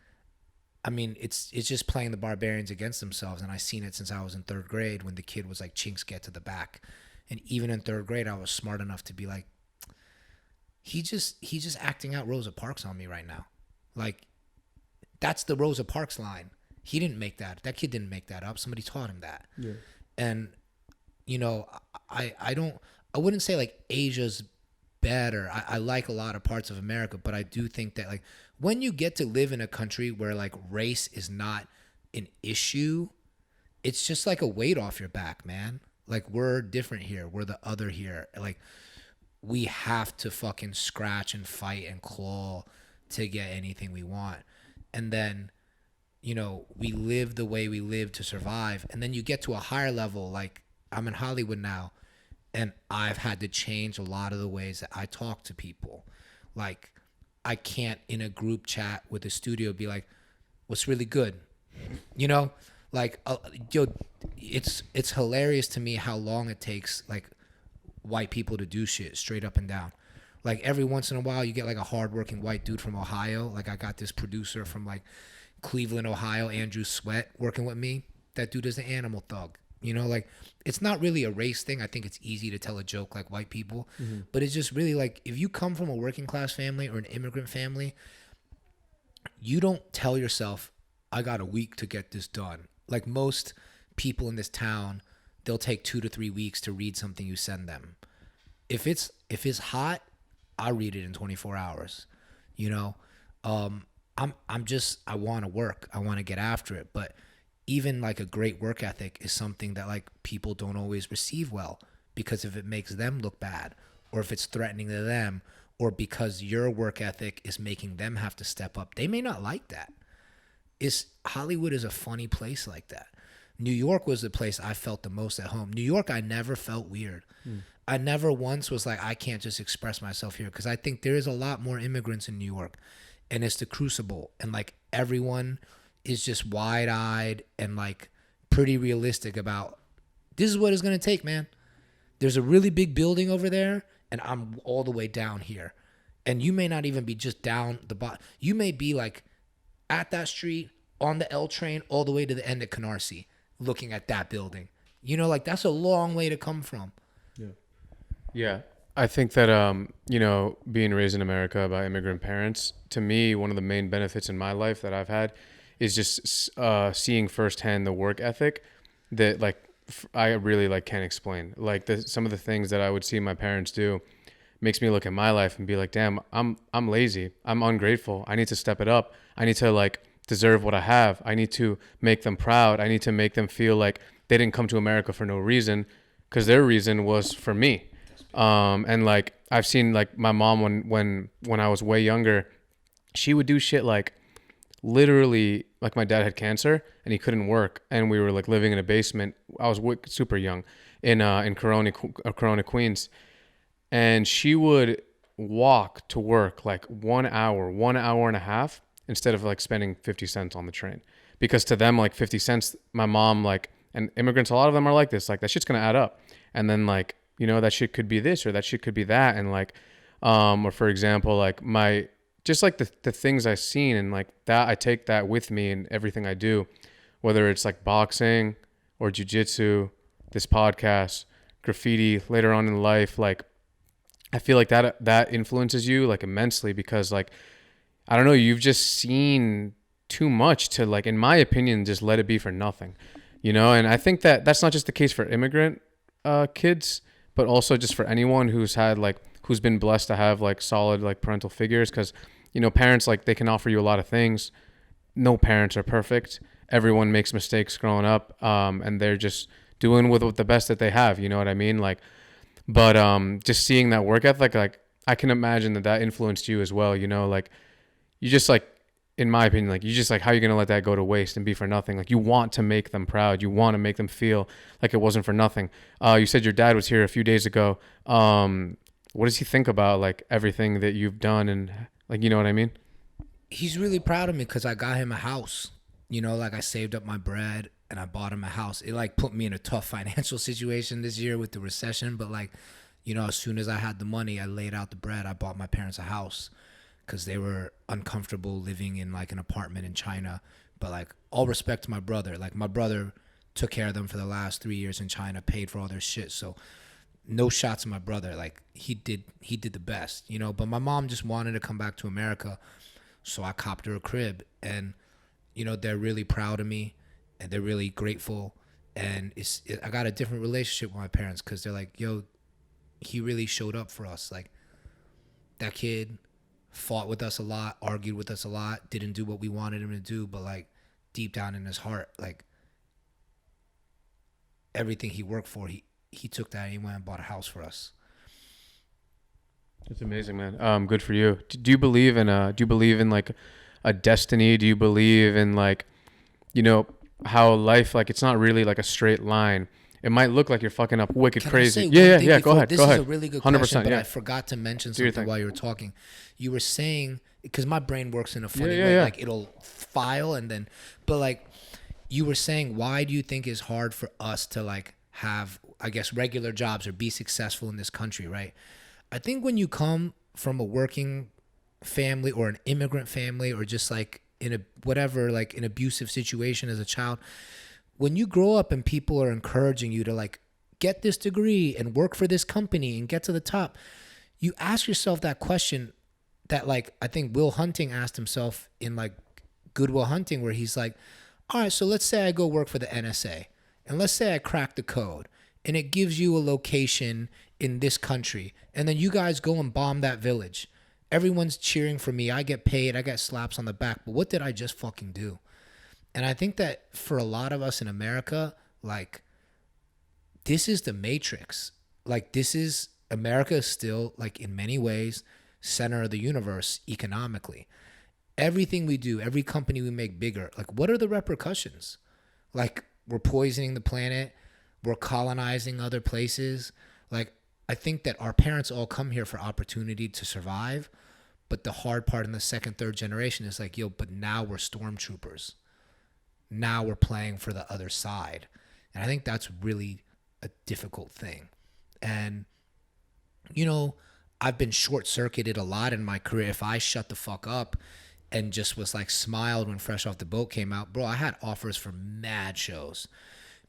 it's just playing the barbarians against themselves. And I've seen it since I was in third grade when the kid was like, chinks get to the back. And even in third grade, I was smart enough to be like, he's just acting out Rosa Parks on me right now. Like, that's the Rosa Parks line. He didn't make that. That kid didn't make that up. Somebody taught him that. Yeah. And, I wouldn't say like Asia's better. I like a lot of parts of America, but I do think that like when you get to live in a country where like race is not an issue, it's just like a weight off your back, man. Like we're different here. We're the other here. Like we have to fucking scratch and fight and claw to get anything we want. And then, we live the way we live to survive. And then you get to a higher level. Like I'm in Hollywood now, and I've had to change a lot of the ways that I talk to people. Like I can't in a group chat with a studio be like, what's really good? Like, it's hilarious to me how long it takes like white people to do shit straight up and down. Like every once in a while you get like a hardworking white dude from Ohio. Like I got this producer from like Cleveland, Ohio, Andrew Sweat, working with me. That dude is an animal thug. Like it's not really a race thing. I think it's easy to tell a joke like white people, but it's just really like if you come from a working class family or an immigrant family, you don't tell yourself, I got a week to get this done. Like most people in this town, they'll take 2 to 3 weeks to read something you send them. If it's hot, I'll read it in 24 hours. I want to work. I want to get after it. But even like a great work ethic is something that like people don't always receive well, because if it makes them look bad, or if it's threatening to them, or because your work ethic is making them have to step up, they may not like that. Hollywood is a funny place like that. New York was the place I felt the most at home. New York, I never felt weird. I never once was like, I can't just express myself here, because I think there is a lot more immigrants in New York, and it's the crucible, and like everyone is just wide-eyed and like pretty realistic about this is what it's going to take, man. There's a really big building over there, and I'm all the way down here. And you may not even be just down the bottom. You may be like at that street on the L train all the way to the end of Canarsie, looking at that building. You know, like that's a long way to come from. Yeah. I think that, you know, being raised in America by immigrant parents, to me, one of the main benefits in my life that I've had is just seeing firsthand the work ethic that, like, I really, like, can't explain. Like, some of the things that I would see my parents do makes me look at my life and be like, damn, I'm lazy. I'm ungrateful. I need to step it up. I need to, like, deserve what I have. I need to make them proud. I need to make them feel like they didn't come to America for no reason, because their reason was for me. And like I've seen like my mom when I was way younger, she would do shit like literally, like my dad had cancer and he couldn't work, and we were like living in a basement. I was super young in Corona, Queens, and she would walk to work like 1 hour, 1 hour and a half, instead of like spending 50 cents on the train, because to them like 50 cents, my mom, like, and immigrants, a lot of them are like this, like that shit's gonna add up, and then like, you know, that shit could be this or that shit could be that. And like, or for example, like just like the things I've seen, and like that, I take that with me in everything I do, whether it's like boxing or jujitsu, this podcast, graffiti later on in life. Like, I feel like that influences you like immensely, because like, I don't know, you've just seen too much to, like, in my opinion, just let it be for nothing, you know? And I think that that's not just the case for immigrant kids, but also just for anyone who's been blessed to have like solid like parental figures. Because, you know, parents, like, they can offer you a lot of things. No parents are perfect. Everyone makes mistakes growing up, and they're just doing with the best that they have, you know what I mean? Like, but just seeing that work ethic, like, I can imagine that influenced you as well, you know? Like, you just, like, in my opinion, like, you just, like, how are you going to let that go to waste and be for nothing? Like, you want to make them proud. You want to make them feel like it wasn't for nothing. You said your dad was here a few days ago. What does he think about, like, everything that you've done, and, like, you know what I mean? He's really proud of me because I got him a house. You know, like, I saved up my bread and I bought him a house. It, like, put me in a tough financial situation this year with the recession. But, like, you know, as soon as I had the money, I laid out the bread. I bought my parents a house, because they were uncomfortable living in like an apartment in China. But like, all respect to my brother. Like, my brother took care of them for the last 3 years in China, paid for all their shit. So no shots at my brother. Like, he did the best, you know. But my mom just wanted to come back to America, so I copped her a crib. And, you know, they're really proud of me and they're really grateful. And I got a different relationship with my parents, because they're like, yo, he really showed up for us. Like, that kid fought with us a lot, argued with us a lot, didn't do what we wanted him to do, but like deep down in his heart, like, everything he worked for, he took that and he went and bought a house for us. It's amazing, man. Good for you. Do you believe in like a destiny? Do you believe in, like, you know, how life, like, it's not really like a straight line? It might look like you're fucking up wicked crazy. Yeah. Go ahead. This is a really good question, but yeah. I forgot to mention something while you were talking. You were saying, because my brain works in a funny way, like, it'll file and then, but like, you were saying, why do you think it's hard for us to like have, I guess, regular jobs or be successful in this country, right? I think when you come from a working family or an immigrant family, or just like in a whatever, like an abusive situation as a child, when you grow up and people are encouraging you to like get this degree and work for this company and get to the top, you ask yourself that question that, like, I think Will Hunting asked himself in like Good Will Hunting, where he's like, all right, so let's say I go work for the NSA, and let's say I crack the code, and it gives you a location in this country, and then you guys go and bomb that village. Everyone's cheering for me. I get paid. I get slaps on the back. But what did I just fucking do? And I think that for a lot of us in America, like, this is the Matrix. Like, America is still, like, in many ways, center of the universe economically. Everything we do, every company we make bigger, like, what are the repercussions? Like, we're poisoning the planet, we're colonizing other places. Like, I think that our parents all come here for opportunity to survive, but the hard part in the second, third generation is like, yo, but now we're stormtroopers. Now we're playing for the other side. And I think that's really a difficult thing. And, you know, I've been short-circuited a lot in my career. If I shut the fuck up and just was like smiled when Fresh Off the Boat came out, bro, I had offers for mad shows.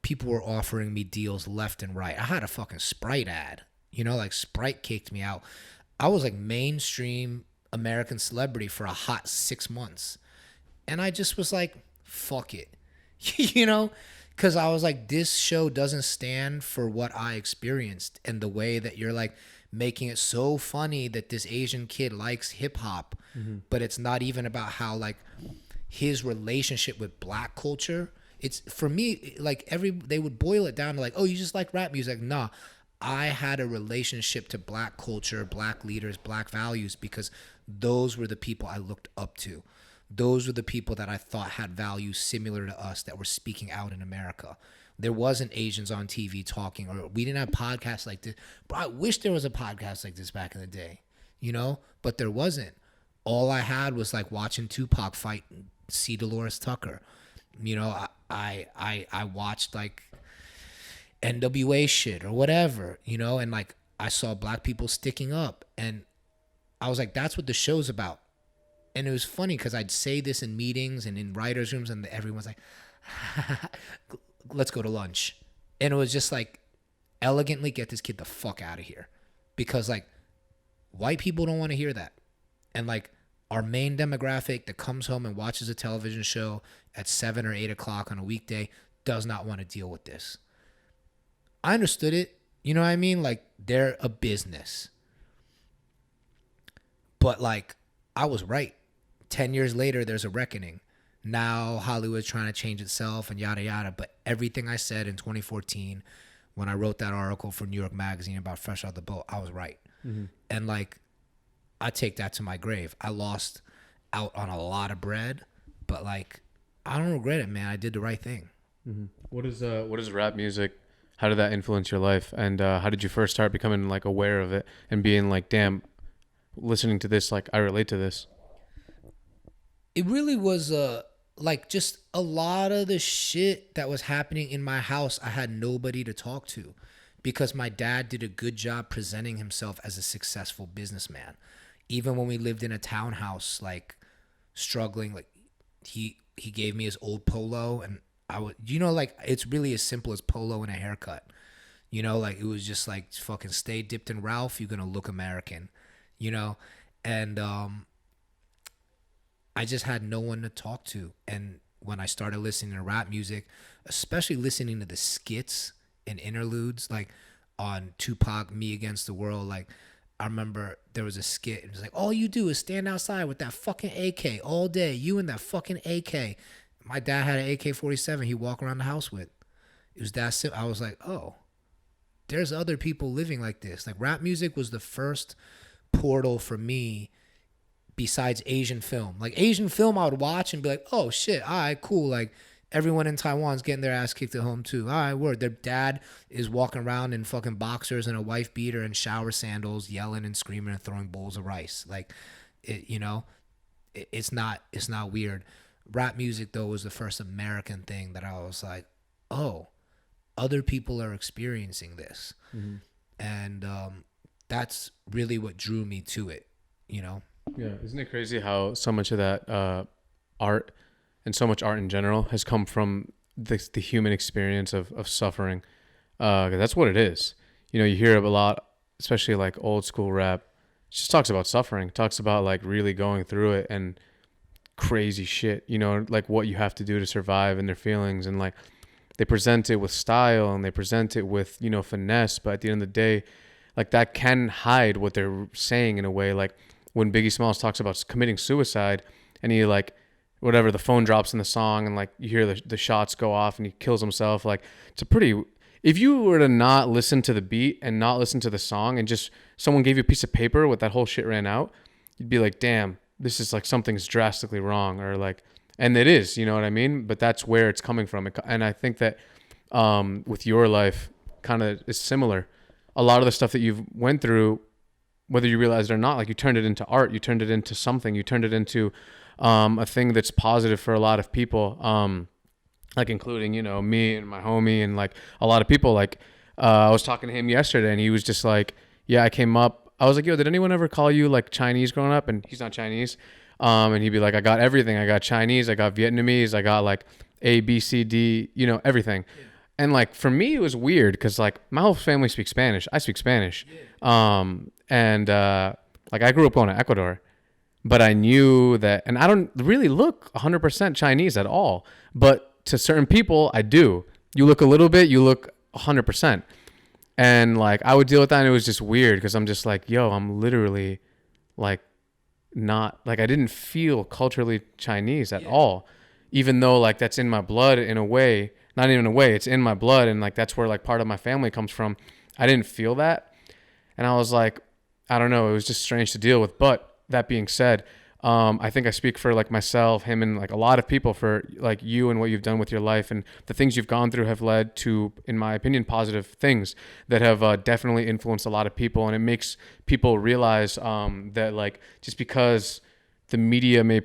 People were offering me deals left and right. I had a fucking Sprite ad. You know, like Sprite kicked me out. I was like mainstream American celebrity for a hot 6 months. And I just was like, fuck it. You know? Because I was like, this show doesn't stand for what I experienced. And the way that you're like making it so funny that this Asian kid likes hip hop, but it's not even about how like his relationship with black culture. It's for me, like they would boil it down to like, oh, you just like rap music. Nah, I had a relationship to black culture, black leaders, black values, because those were the people I looked up to. Those were the people that I thought had values similar to us that were speaking out in America. There wasn't Asians on TV talking, or we didn't have podcasts like this. Bro, I wish there was a podcast like this back in the day, you know? But there wasn't. All I had was like watching Tupac fight C. Dolores Tucker. You know, I watched like NWA shit or whatever, you know? And like I saw black people sticking up, and I was like, that's what the show's about. And it was funny because I'd say this in meetings and in writers' rooms, and everyone's like, let's go to lunch. And it was just like, elegantly get this kid the fuck out of here. Because like, white people don't want to hear that. And like, our main demographic that comes home and watches a television show at 7 or 8 o'clock on a weekday does not want to deal with this. I understood it. You know what I mean? Like, they're a business. But like, I was right. 10 years later, there's a reckoning. Now Hollywood's trying to change itself and yada, yada. But everything I said in 2014, when I wrote that article for New York Magazine about Fresh Out the Boat, I was right. And like, I take that to my grave. I lost out on a lot of bread, but like, I don't regret it, man. I did the right thing. What is rap music? How did that influence your life? And how did you first start becoming like aware of it and being like, damn, listening to this, like I relate to this? It really was like just a lot of the shit that was happening in my house. I had nobody to talk to because my dad did a good job presenting himself as a successful businessman. Even when we lived in a townhouse, like struggling, like he gave me his old polo, and I would, you know, like it's really as simple as polo and a haircut. You know, like it was just like fucking stay dipped in Ralph, you're gonna look American, you know? And I just had no one to talk to. And when I started listening to rap music, especially listening to the skits and interludes, like on Tupac, Me Against the World, like I remember there was a skit. It was like, all you do is stand outside with that fucking AK all day. You and that fucking AK. My dad had an AK-47 he'd walk around the house with. It was that simple. I was like, oh, there's other people living like this. Like rap music was the first portal for me besides Asian film. Like Asian film I would watch and be like, oh shit, all right, cool. Like everyone in Taiwan's getting their ass kicked at home too. All right, word. Their dad is walking around in fucking boxers and a wife beater and shower sandals, yelling and screaming and throwing bowls of rice. Like, it, you know, it's not weird. Rap music though was the first American thing that I was like, oh, other people are experiencing this. And that's really what drew me to it, you know? Yeah, isn't it crazy how so much of that art and so much art in general has come from the human experience of suffering? 'Cause that's what it is. You know, you hear a lot, especially like old school rap, it just talks about suffering, talks about like really going through it and crazy shit, you know, like what you have to do to survive and their feelings. And like they present it with style and they present it with, you know, finesse. But at the end of the day, like that can hide what they're saying in a way. Like when Biggie Smalls talks about committing suicide and he like, whatever, the phone drops in the song and like you hear the shots go off and he kills himself. Like it's a pretty, if you were to not listen to the beat and not listen to the song and just someone gave you a piece of paper with that whole shit ran out, you'd be like, damn, this is like something's drastically wrong, or like And it is, you know what I mean? But that's where it's coming from. And I think that with your life kind of is similar. A lot of the stuff that you've went through, whether you realize it or not, like you turned it into art, you turned it into something, you turned it into a thing that's positive for a lot of people, like including, you know, me and my homie and like a lot of people. Like I was talking to him yesterday and he was just like, yeah, I came up. I was like, yo, did anyone ever call you like Chinese growing up? And he's not Chinese. And he'd be like, I got everything. I got Chinese, I got Vietnamese, I got like A, B, C, D, you know, everything. Yeah. And like for me, it was weird because like my whole family speaks Spanish. I speak Spanish. Yeah. Like I grew up going to Ecuador, but I knew that, and I don't really look 100% Chinese at all. But to certain people, I do. You look a little bit, you look 100%. And like I would deal with that, and it was just weird because I'm just like, yo, I'm literally like not like I didn't feel culturally Chinese at all, even though like that's in my blood in a way. Not even a way, it's in my blood, and like that's where like part of my family comes from. I didn't feel that, and I was like, I don't know, it was just strange to deal with. But that being said, I think I speak for like myself, him, and like a lot of people for like you and what you've done with your life, and the things you've gone through have led to, in my opinion, positive things that have definitely influenced a lot of people, and it makes people realize that like just because the media may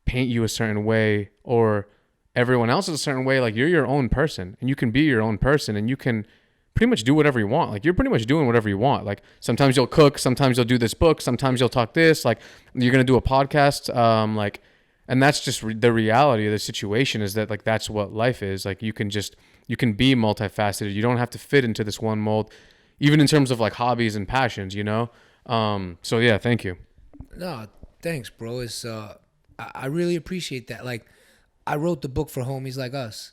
paint you a certain way or everyone else is a certain way, like you're your own person and you can be your own person and you can pretty much do whatever you want. Like you're pretty much doing whatever you want. Like sometimes you'll cook, sometimes you'll do this book, sometimes you'll talk this, like you're going to do a podcast. Like, and that's just the reality of the situation is that like, that's what life is. Like you can be multifaceted. You don't have to fit into this one mold, even in terms of like hobbies and passions, you know? So yeah, thank you. No, thanks, bro. It's, I really appreciate that. Like, I wrote the book for homies like us,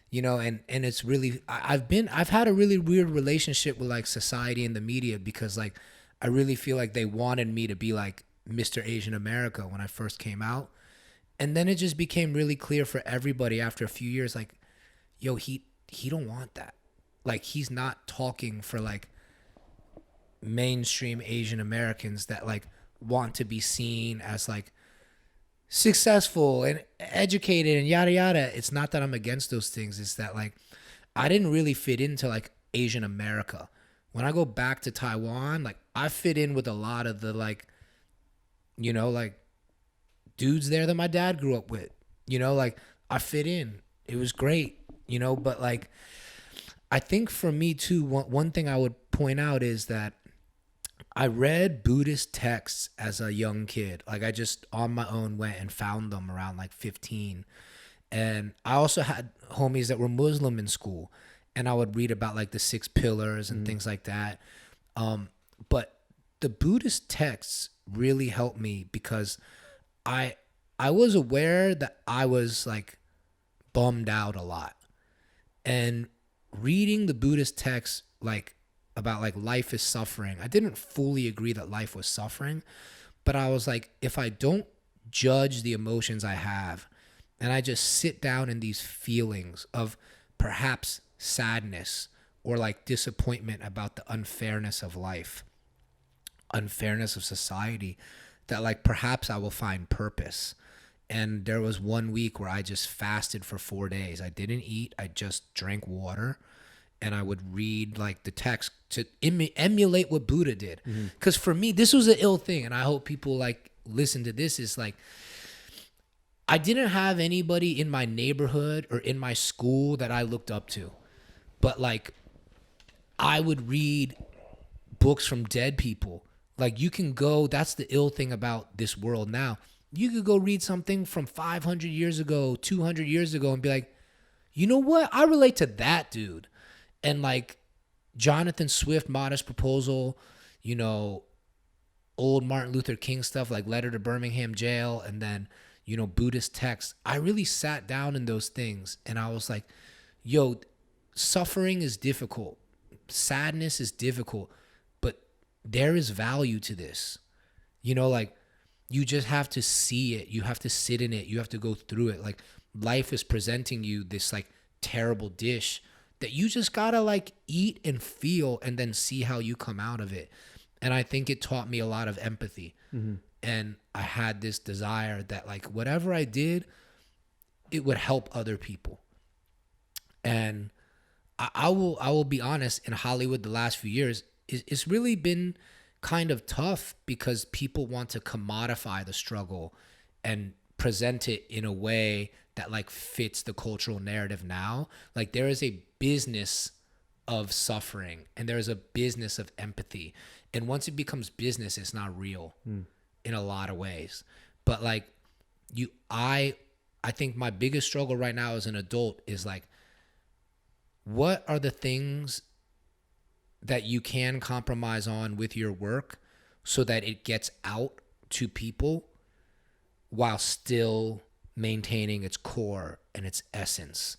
you know, and it's really, I've had a really weird relationship with like society and the media because like, I really feel like they wanted me to be like Mr. Asian America when I first came out. And then it just became really clear for everybody after a few years, like, yo, he don't want that. Like, he's not talking for like mainstream Asian Americans that like want to be seen as like successful and educated and yada yada. It's not that I'm against those things. It's that like I didn't really fit into like Asian America. When I go back to Taiwan, like I fit in with a lot of the like, you know, like dudes there that my dad grew up with. You know, like I fit in. It was great, you know, but like I think for me too, one thing I would point out is that I read Buddhist texts as a young kid. Like I just on my own went and found them around like 15. And I also had homies that were Muslim in school, and I would read about like the 6 pillars and things like that. But the Buddhist texts really helped me because I was aware that I was like bummed out a lot. And reading the Buddhist texts like about like life is suffering, I didn't fully agree that life was suffering, but I was like, if I don't judge the emotions I have and I just sit down in these feelings of perhaps sadness or like disappointment about the unfairness of life, unfairness of society, that like perhaps I will find purpose. And there was one week where I just fasted for 4 days. I didn't eat. I just drank water. And I would read like the text to emulate what Buddha did. Because for me, this was an ill thing. And I hope people like listen to this. Is like, I didn't have anybody in my neighborhood or in my school that I looked up to. But like, I would read books from dead people. Like you can go, that's the ill thing about this world now. You could go read something from 500 years ago, 200 years ago and be like, you know what? I relate to that dude. And like Jonathan Swift, Modest Proposal, you know, old Martin Luther King stuff like Letter to Birmingham Jail, and then, you know, Buddhist texts. I really sat down in those things and I was like, yo, suffering is difficult. Sadness is difficult, but there is value to this. You know, like you just have to see it. You have to sit in it. You have to go through it. Like life is presenting you this like terrible dish that you just gotta like eat and feel and then see how you come out of it. And I think it taught me a lot of empathy. And I had this desire that like whatever I did, it would help other people. And I will be honest, in Hollywood the last few years, it's really been kind of tough because people want to commodify the struggle and present it in a way that like fits the cultural narrative now. Like there is a business of suffering and there is a business of empathy. And once it becomes business, it's not real in a lot of ways. But like I think my biggest struggle right now as an adult is like, what are the things that you can compromise on with your work so that it gets out to people while still maintaining its core and its essence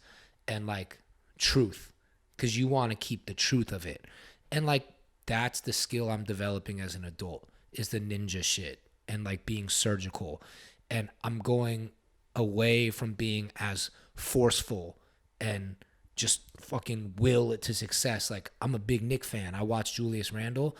and like truth, because you want to keep the truth of it. And like that's the skill I'm developing as an adult, is the ninja shit and like being surgical. And I'm going away from being as forceful and just fucking will it to success. Like I'm a big Nick fan. I watch Julius Randle.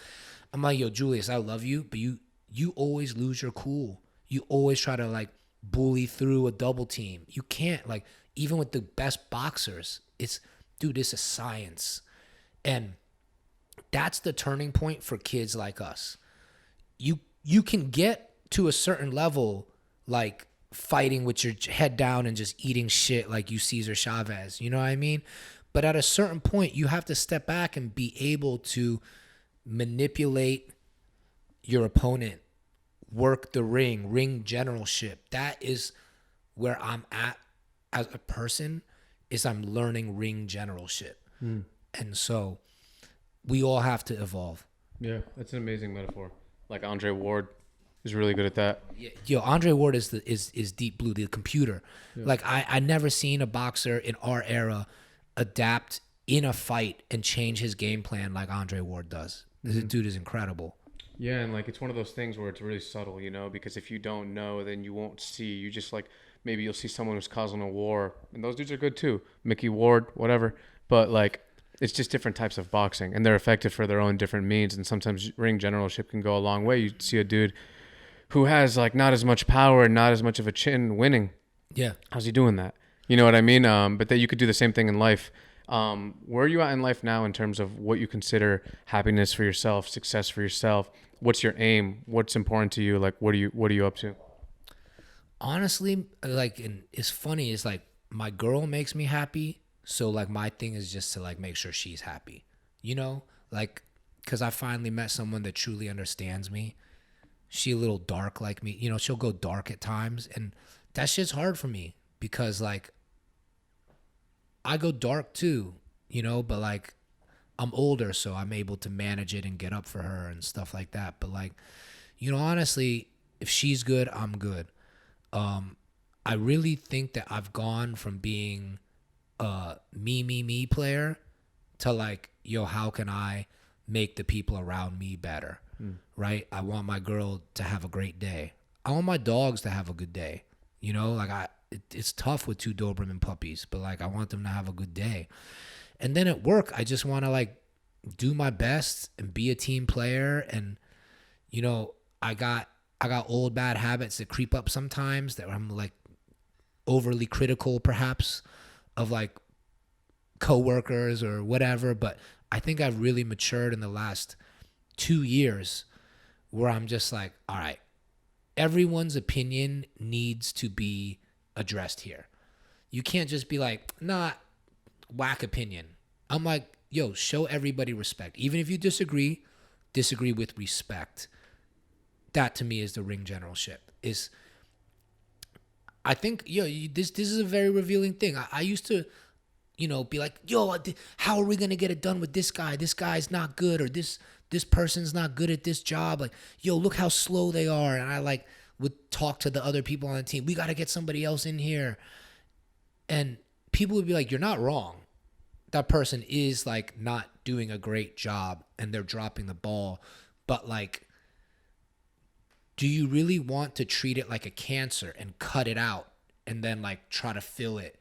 I'm like, yo, Julius, I love you, but you always lose your cool. You always try to like bully through a double team. You can't, like, even with the best boxers, it's a science. And that's the turning point for kids like us. You can get to a certain level, like fighting with your head down and just eating shit like you Cesar Chavez, you know what I mean? But at a certain point, you have to step back and be able to manipulate your opponent, work the ring generalship. That is where I'm at as a person, is I'm learning ring generalship. And so we all have to evolve. Yeah, that's an amazing metaphor. Like Andre Ward is really good at that. Yeah, yo, Andre Ward is Deep Blue, the computer. Yeah. Like I never seen a boxer in our era adapt in a fight and change his game plan like Andre Ward does. This dude is incredible. Yeah, and like it's one of those things where it's really subtle, you know, because if you don't know, then you won't see. You just like, maybe you'll see someone who's causing a war, and those dudes are good too. Mickey Ward, whatever. But like, it's just different types of boxing, and they're effective for their own different means. And sometimes ring generalship can go a long way. You see a dude who has like not as much power and not as much of a chin winning. Yeah. How's he doing that? You know what I mean? But that you could do the same thing in life. Where are you at in life now in terms of what you consider happiness for yourself, success for yourself? What's your aim? What's important to you? Like, what are you up to? Honestly, like, and it's funny, it's like my girl makes me happy. So like my thing is just to like make sure she's happy, you know, like, cause I finally met someone that truly understands me. She a little dark like me, you know, she'll go dark at times, and that shit's hard for me because like I go dark too, you know, but like I'm older, so I'm able to manage it and get up for her and stuff like that. But like, you know, honestly, if she's good, I'm good. I really think that I've gone from being a me player to like, yo, how can I make the people around me better? Right? I want my girl to have a great day. I want my dogs to have a good day. You know, like it's tough with 2 Doberman puppies, but like I want them to have a good day. And then at work, I just want to like do my best and be a team player. And, you know, I got old bad habits that creep up sometimes that I'm like overly critical perhaps of like coworkers or whatever. But I think I've really matured in the last 2 years where I'm just like, all right, everyone's opinion needs to be addressed here. You can't just be like, nah, whack opinion. I'm like, yo, show everybody respect. Even if you disagree with respect. That to me is the ring generalship. Is I think, yo, this is a very revealing thing. I used to, you know, be like, yo, how are we going to get it done with this guy? This guy's not good, or this person's not good at this job. Like, yo, look how slow they are. And I like would talk to the other people on the team. We got to get somebody else in here. And people would be like, you're not wrong. That person is like not doing a great job and they're dropping the ball. But like, do you really want to treat it like a cancer and cut it out and then like try to fill it?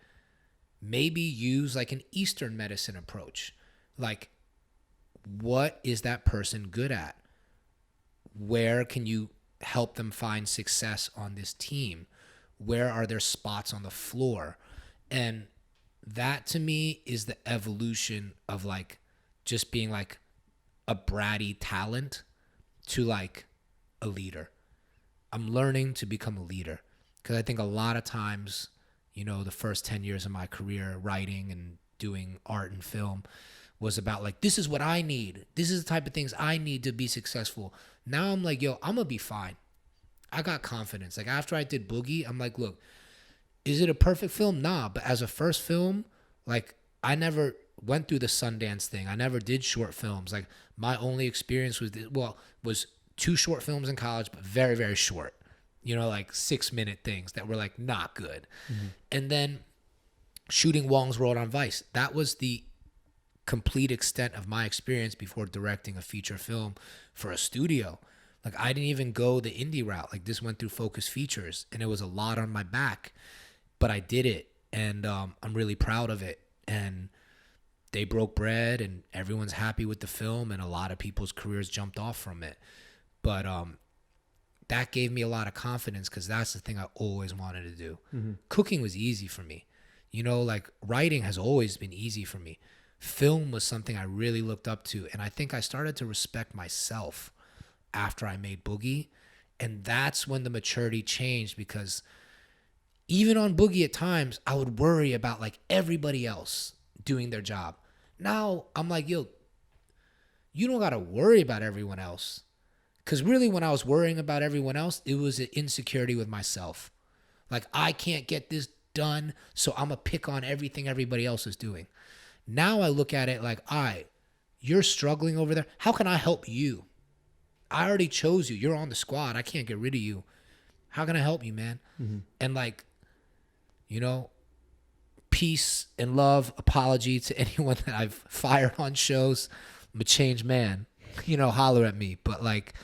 Maybe use like an Eastern medicine approach. Like, what is that person good at? Where can you help them find success on this team? where are there spots on the floor? And that to me is the evolution of like just being like a bratty talent to like a leader. I'm learning to become a leader, because I think a lot of times, you know, the first 10 years of my career writing and doing art and film was about like, this is what I need. This is the type of things I need to be successful. Now I'm like, yo, I'm gonna be fine. I got confidence. Like after I did Boogie, I'm like, look, is it a perfect film? Nah, but as a first film, like I never went through the Sundance thing. I never did short films. Like my only experience was 2 short films in college, but very, very short. You know, like 6-minute things that were like not good. Mm-hmm. And then shooting Huang's World on Vice. That was the complete extent of my experience before directing a feature film for a studio. Like I didn't even go the indie route. Like this went through Focus Features, and it was a lot on my back, but I did it, and I'm really proud of it. And they broke bread, and everyone's happy with the film, and a lot of people's careers jumped off from it. But that gave me a lot of confidence, because that's the thing I always wanted to do. Mm-hmm. Cooking was easy for me. You know, like writing has always been easy for me. Film was something I really looked up to, and I think I started to respect myself after I made Boogie. And that's when the maturity changed, because even on Boogie at times, I would worry about like everybody else doing their job. Now I'm like, yo, you don't got to worry about everyone else. Because really when I was worrying about everyone else, it was an insecurity with myself. Like I can't get this done, so I'm going to pick on everything everybody else is doing. Now I look at it like, all right, you're struggling over there. How can I help you? I already chose you. You're on the squad. I can't get rid of you. How can I help you, man? Mm-hmm. And like, you know, peace and love, apology to anyone that I've fired on shows. I'm a changed man. You know, holler at me. But like,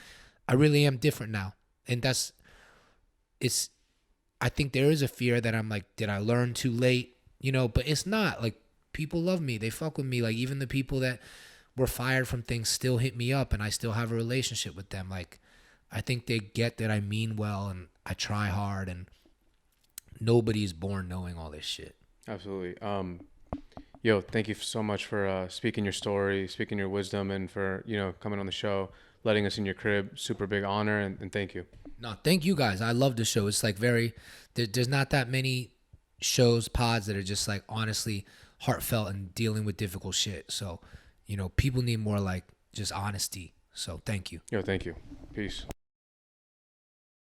I really am different now. And I think there is a fear that I'm like, did I learn too late? You know, but it's not. Like, people love me. They fuck with me. Like, even the people that were fired from things still hit me up, and I still have a relationship with them. Like, I think they get that I mean well and I try hard, and nobody's born knowing all this shit. Absolutely. Yo, thank you so much for speaking your story, speaking your wisdom, and for, you know, coming on the show, letting us in your crib. Super big honor, and thank you. No, thank you guys. I love the show. It's like there's not that many shows, pods that are just like honestly heartfelt and dealing with difficult shit. So, you know, people need more like just honesty. So thank you. Yo, thank you. Peace.